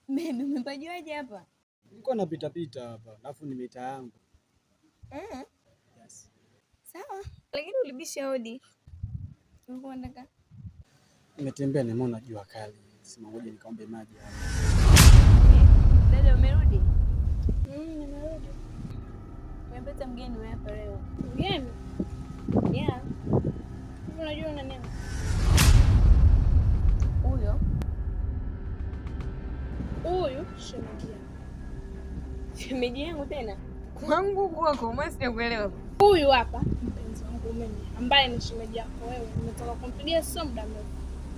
Mimi umepajuaje hapa? Nilikuwa napita pita hapa, alafu ni mita yangu. Yes. Sawa. Lakini ulibisha hodi. Ulikuwa unataka? Nimetembea nimeona jua kali. Sema ngoja nikaombe maji hapa. Dada umerudi? Nimerudi. Umepata mgeni wewe hapa leo. Mgeni? Yeah. Unajua una nini? Huyu shemeji yangu. Shemeji yangu tena? Kwangu kwako, mimi sijakuelewa. Huyu hapa mpenzi wangu mimi ambaye ni shemeji yako wewe. Nimetoka kumpigia sio muda mrefu.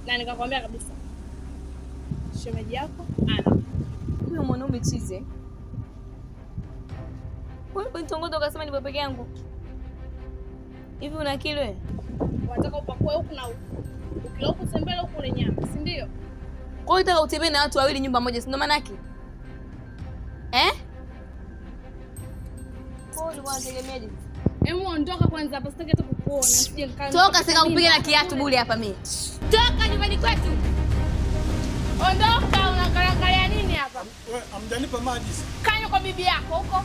Na nikakwambia kabisa. Shemeji yako ana. Huyo mwanaume chize. Wewe unitongoza ukasema nipo peke yangu. Hivi una akili wewe? Unataka upakue huku na huku. Ukila huku sembele huku ni nyama, si ndio? Kwa hiyo unataka utembee na watu wawili nyumba moja, si ndio maana yake? Kwa hiyo unategemeaje? Hebu ondoka kwanza hapa, sitaki hata kukuona, sije nikaa. Toka sika kupiga na kiatu bure hapa mimi. Toka nyumbani kwetu. Ondoka, unaangalia nini hapa? Wewe amjanipa maji. Kanya kwa bibi yako huko.